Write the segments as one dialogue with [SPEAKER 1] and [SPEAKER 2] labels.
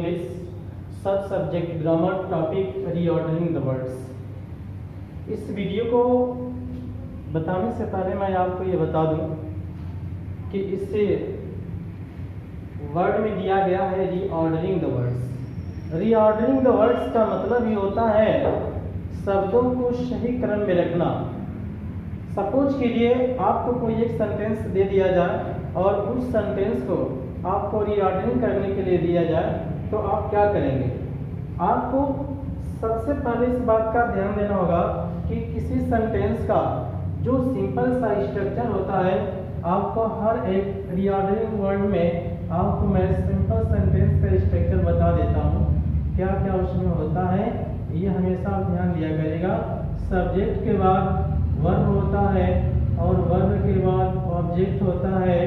[SPEAKER 1] English सब subject grammar topic reordering the words. इस video को बताने से पहले मैं आपको ये बता दूं कि इससे वर्ड में दिया गया है reordering the words. Reordering the words का मतलब ये होता है शब्दों को सही क्रम में रखना। सपोज कीजिए आपको कोई एक सेंटेंस दे दिया जाए और उस सेंटेंस को आपको रीऑर्डरिंग करने के लिए दिया जाए, तो आप क्या करेंगे? आपको सबसे पहले इस बात का ध्यान देना होगा कि किसी सेंटेंस का जो सिंपल सा स्ट्रक्चर होता है, आपको हर एक रीऑर्डरिंग वर्ड में आपको मैं सिंपल सेंटेंस का स्ट्रक्चर बता देता हूँ, क्या क्या उसमें होता है। ये हमेशा आप ध्यान दिया करिएगा। सब्जेक्ट के बाद वर्ब होता है और वर्ब के बाद ऑब्जेक्ट होता है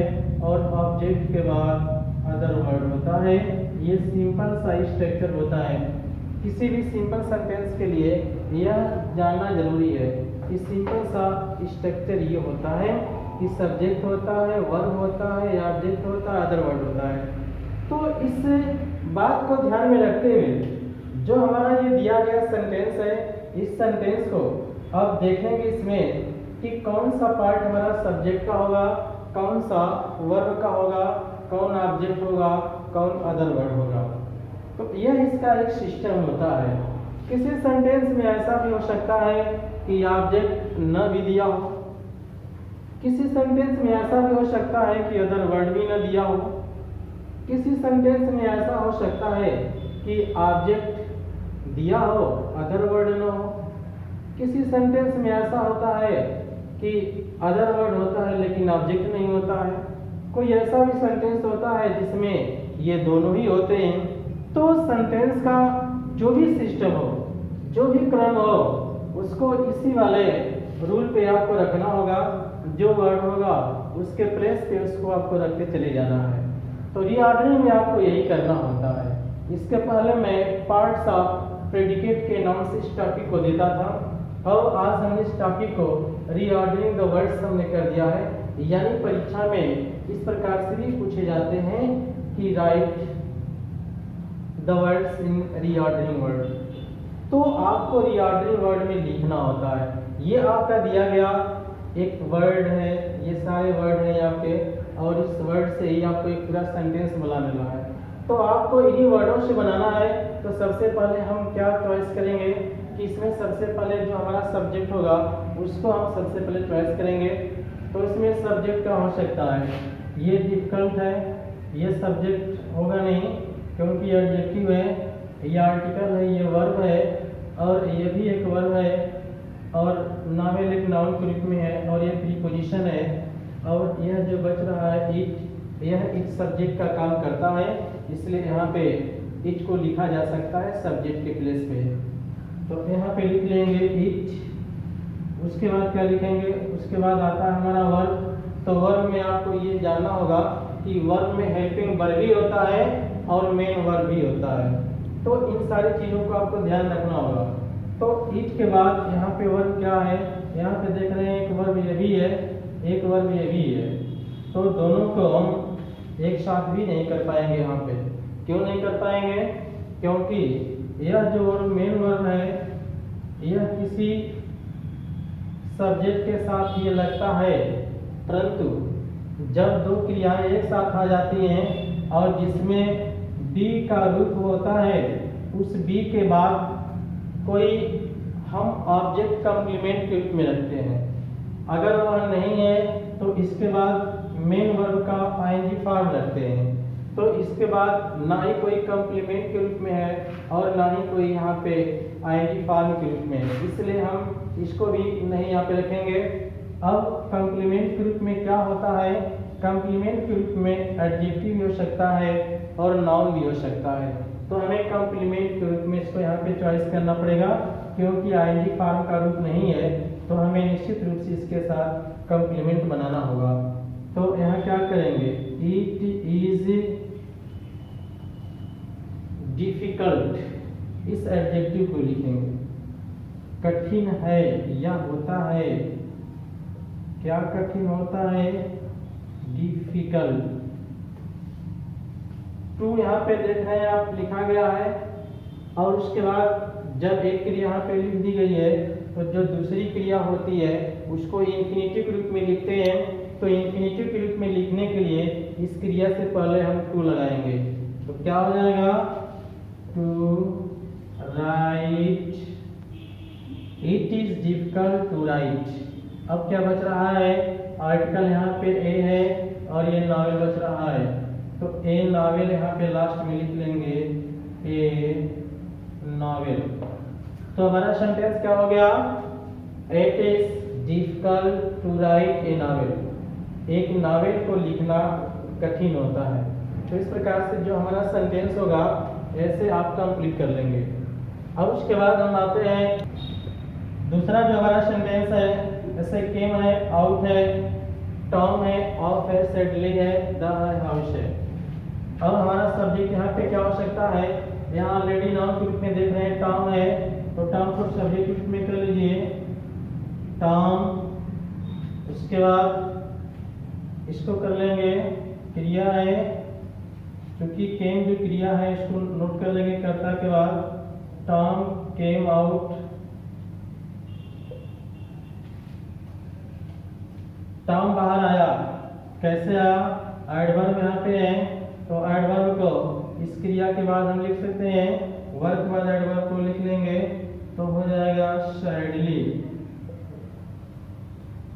[SPEAKER 1] और ऑब्जेक्ट के बाद अदर वर्ड होता है। ये सिंपल सा स्ट्रक्चर होता है। किसी भी सिंपल सेंटेंस के लिए यह जानना जरूरी है कि सिंपल सा स्ट्रक्चर ये होता है कि सब्जेक्ट होता है, वर्ब होता है, ऑब्जेक्ट होता है, अदर वर्ड होता है। तो इस बात को ध्यान में रखते हुए जो हमारा ये दिया गया सेंटेंस है, इस सेंटेंस को अब देखेंगे इसमें कि कौन सा पार्ट हमारा सब्जेक्ट का होगा, कौन सा वर्ब का होगा, कौन ऑब्जेक्ट होगा, कौन अदर वर्ड होगा। तो यह इसका एक सिस्टम होता है। किसी सेंटेंस में ऐसा भी हो सकता है कि ऑब्जेक्ट न भी दिया हो, किसी सेंटेंस में ऐसा भी हो सकता है कि अदर वर्ड भी न दिया हो, किसी सेंटेंस में ऐसा हो सकता है कि ऑब्जेक्ट दिया हो, अदर वर्ड न हो, किसी सेंटेंस में ऐसा होता है कि अदर वर्ड होता है लेकिन ऑब्जेक्ट नहीं होता है। कोई ऐसा भी सेंटेंस होता है जिसमें ये दोनों ही होते हैं। तो सेंटेंस का जो भी सिस्टम हो, जो भी क्रम हो, उसको इसी वाले रूल पे आपको रखना होगा। जो वर्ड होगा उसके प्लेस पे उसको आपको रख के चले जाना है। तो रीऑर्डरिंग में आपको यही करना होता है। इसके पहले मैं पार्ट्स ऑफ प्रेडिकेट के नाम से इस टॉपिक को देता था और आज हमने इस टॉपिक को रीऑर्डरिंग द वर्ड्स हमने कर दिया है। यानी परीक्षा में इस प्रकार से भी पूछे जाते हैं कि right the words in reordering word. तो आपको रीऑर्डरिंग वर्ड में लिखना होता है। ये आपका दिया गया एक वर्ड है, ये सारे वर्ड हैं आपके, और इस वर्ड से ही आपको एक पूरा सेंटेंस बनाना है। तो आपको इन्हीं वर्डों से बनाना है। तो सबसे पहले हम क्या चॉइस करेंगे कि इसमें सबसे पहले जो हमारा सब्जेक्ट होगा उसको हम सबसे पहले चॉइस करेंगे। तो इसमें सब्जेक्ट का हो सकता है ये डिफिकल्ट है, ये सब्जेक्ट होगा नहीं क्योंकि ये एडजेक्टिव है, ये आर्टिकल है, ये वर्ब है और ये भी एक वर्ब है और नाउन एक नाउन के रूप में है और ये प्रीपोजिशन है। और यह जो बच रहा है इट, यह इट सब्जेक्ट का काम करता है, इसलिए यहाँ पे इट को लिखा जा सकता है सब्जेक्ट के प्लेस पे। तो यहाँ पे लिख लेंगे इट। उसके बाद क्या लिखेंगे? उसके बाद आता है हमारा वर्ब। तो वर्ब में आपको ये जानना होगा कि वर्ब में हेल्पिंग वर्ब भी होता है और मेन वर्ब भी होता है। तो इन सारी चीज़ों को आपको ध्यान रखना होगा। तो इट के बाद यहाँ पे वर्ब क्या है? यहाँ पे देख रहे हैं एक वर्ब ये भी है, एक वर्ब ये भी है। तो दोनों को हम एक साथ भी नहीं कर पाएंगे। यहाँ पे क्यों नहीं कर पाएंगे? क्योंकि यह जो वर्ब मेन वर्ब है यह किसी सब्जेक्ट के साथ ये लगता है, परंतु जब दो क्रियाएं एक साथ आ जाती हैं और जिसमें बी का रूप होता है, उस बी के बाद कोई हम ऑब्जेक्ट कॉम्प्लीमेंट के रूप में रखते हैं। अगर वह नहीं है तो इसके बाद मेन वर्ब का आईएनजी फॉर्म रखते हैं। तो इसके बाद ना ही कोई कॉम्प्लीमेंट के रूप में है और ना ही कोई यहाँ पे आईएनजी फॉर्म के रूप में है, इसलिए हम इसको भी नहीं यहाँ पे रखेंगे। अब कॉम्प्लीमेंट के रूप में क्या होता है? कॉम्प्लीमेंट के रूप में एडजेक्टिव भी हो सकता है और नाउन भी हो सकता है। तो हमें कॉम्प्लीमेंट के रूप में इसको यहाँ पे चॉइस करना पड़ेगा क्योंकि आईएनजी फॉर्म का रूप नहीं है, तो हमें निश्चित रूप से इसके साथ कॉम्प्लीमेंट बनाना होगा। तो यहाँ क्या करेंगे? इट इज डिफिकल्ट, इस एडजेक्टिव को लिखेंगे। कठिन है या होता है, क्या कठिन होता है? डिफिकल्ट। टू यहाँ पे देख रहे हैं आप, लिखा गया है। और उसके बाद जब एक क्रिया यहाँ पे लिख दी गई है तो जो दूसरी क्रिया होती है उसको इन्फिनेटिव के रूप में लिखते हैं। तो इन्फिनेटिव के रूप में लिखने के लिए इस क्रिया से पहले हम टू लगाएंगे। तो क्या हो जाएगा, to write, it is difficult to write. अब क्या बच रहा है, आर्टिकल यहाँ पे ए है और ये नॉवेल बच रहा है। तो ए नॉवेल यहाँ पे लास्ट में लिख लेंगे, ए नॉवेल। तो हमारा सेंटेंस क्या हो गया, it is difficult to write a novel. एक नॉवेल को लिखना कठिन होता है। तो इस प्रकार से जो हमारा सेंटेंस होगा ऐसे आप कंप्लीट कर लेंगे। अब उसके बाद हम आते हैं दूसरा जो हमारा सेंटेंस है, जैसे केम है, आउट है, टॉम है, ऑफ है, सेडली है, द है, हाउस है। अब हमारा सब्जेक्ट यहाँ पे क्या हो सकता है, यहाँ ऑलरेडी नाउन के रूप में देख रहे हैं टॉम है, तो टॉम को सब्जेक्ट के रूप में कर लीजिए, टॉम। उसके बाद इसको कर लेंगे क्रिया है, क्योंकि केम जो क्रिया है इसको नोट कर लेंगे कर्ता के बाद, टॉम केम आउट, टॉम बाहर आया। कैसे आया, एडवर्ब यहाँ पे है, तो एडवर्ब को इस क्रिया के बाद हम लिख सकते हैं, वर्ब के बाद एडवर्ब को लिख लेंगे तो हो जाएगा sadly.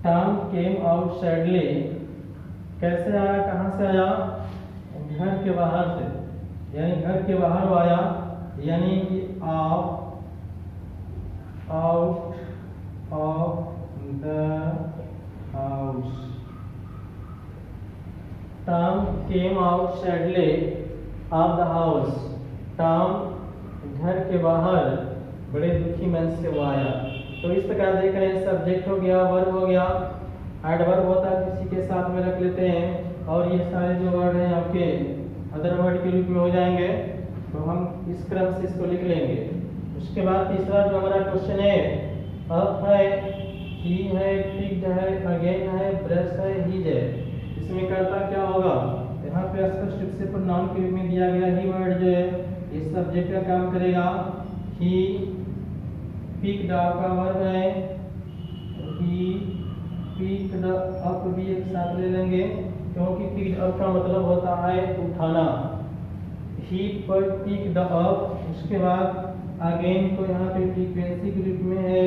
[SPEAKER 1] Tom came out sadly. कैसे आया, कहाँ से आया, घर के बाहर से, यानी घर के बाहर वो आया, यानी कि out of the house. Tom came out sadly of the house. Tom घर के बाहर बड़े दुखी मन से वो आया। तो इस प्रकार देख रहे हैं, सब्जेक्ट हो गया, वर्ब हो गया, एडवर्ब होता है किसी के साथ में रख लेते हैं, और ये सारे जो वर्ड हैं आपके अदर वर्ड के रूप में हो जाएंगे। तो हम इस क्रम से इसको लिख लेंगे। उसके बाद तीसरा जो हमारा क्वेश्चन है, अप है, ही है, पिक्ड है, अगेन है, ब्रश है, हीज है। इसमें करता क्या होगा, यहाँ पे स्पष्ट रूप से प्रोनाउन के रूप में दिया गया ही वर्ड जो है इस सब्जेक्ट का काम करेगा। ही पिक्ड अप का वर्ब है, ही पिक्ड अप भी एक साथ ले लेंगे, क्योंकि पिक्ड अप का मतलब होता है उठाना। ही पर पिक्ड अप। उसके बाद अगेन को यहाँ पे फ्रीक्वेंसी के रूप में है,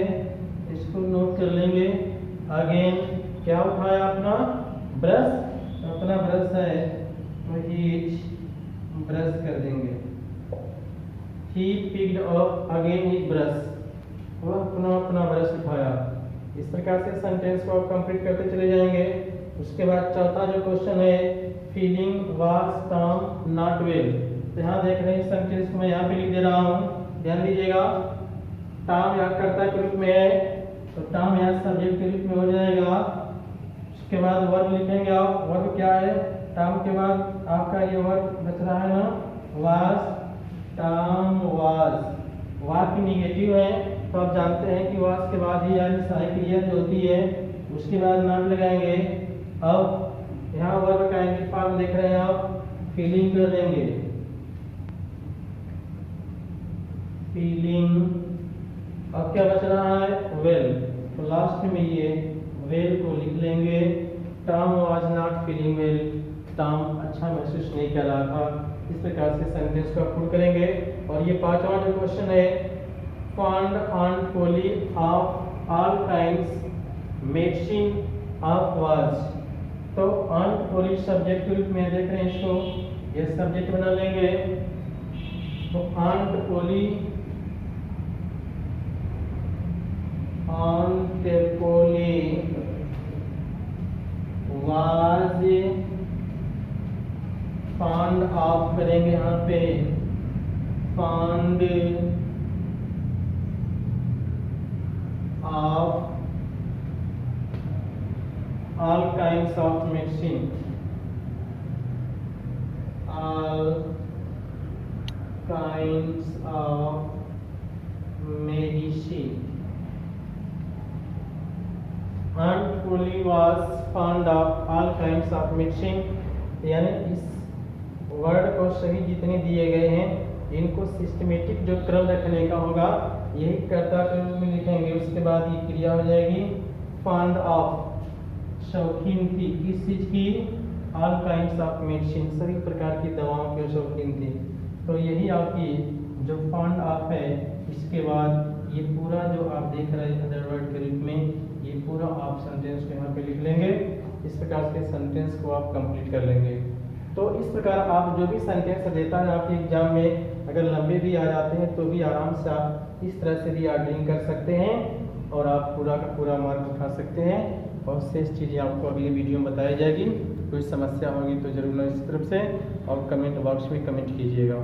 [SPEAKER 1] इसको नोट कर लेंगे। अगेन क्या उठाया, अपना ब्रश, अपना ब्रश है तो हीज ब्रश कर देंगे। He picked up again his brush, वह अपना ब्रश उठाया। इस प्रकार से सेंटेंस को आप कंप्लीट करते चले जाएंगे। उसके बाद चौथा जो क्वेश्चन है, feeling was Tom not well. तो यहाँ देख रहे हैं सेंटेंस को मैं यहाँ पे लिख दे रहा हूँ, ध्यान दीजिएगा। टॉम यहाँ कर्ता के रूप में है, तो टॉम यहाँ सब्जेक्ट के रूप में हो जाएगा। उसके बाद वर्ब लिखेंगे आप, वर्ब क्या है, टॉम के बाद आपका ये वर्ब बच रहा है ना, वाज, टॉम वाज। वाज की निगेटिव है, तो आप जानते हैं कि वाज के बाद ही यानी सहायक क्रिया जो होती है उसके बाद नाम लगाएंगे। अब यहाँ वर्ब का इंग्लिश फॉर्म देख रहे हैं आप, फीलिंग कर देंगे, फीलिंग। अब क्या बच रहा है, वेल, तो लास्ट में ये वेल को लिख लेंगे। Tom was not feeling well, Tom अच्छा महसूस नहीं कर रहा था। इस प्रकार से सेंटेंस को पूर्ण करेंगे। और ये पांचवा जो क्वेश्चन है, found on Polly of all kinds making of was. तो ऑन पोली सब्जेक्ट के रूप में देख रहे हैं इसको, ये सब्जेक्ट बना लेंगे। तो on Polly, on Polly was found of करेंगे, यहाँ पे found of all kinds of medicine, all kinds of medicine. And Polly was fond of all kinds of medicine, यानी इस वर्ड को सही जितने दिए गए हैं इनको सिस्टमेटिक जो क्रम रखने का होगा यही कर्ता के रूप में लिखेंगे। उसके बाद ये क्रिया हो जाएगी फॉन्ड ऑफ, शौकीन थी, किस चीज की, ऑल काइंड्स ऑफ मेडिसिन, सभी प्रकार की दवाओं के शौकीन थी। तो यही आपकी जो फॉन्ड ऑफ है, इसके बाद ये पूरा जो आप देख रहे हैं अदर वर्ड के रूप में, ये पूरा आप सेंटेंस को यहाँ पे लिख लेंगे। इस प्रकार से सेंटेंस को आप कंप्लीट कर लेंगे। तो इस प्रकार आप जो भी सेंटेंस देता है आपके एग्जाम में, अगर लंबे भी आ जाते हैं तो भी आराम से आप इस तरह से रीऑर्डरिंग कर सकते हैं और आप पूरा का पूरा मार्क उठा सकते हैं। और शेष चीज़ें आपको अगली वीडियो में बताई जाएगी। कोई समस्या होगी तो जरूर इस तरफ से और कमेंट बॉक्स में कमेंट कीजिएगा।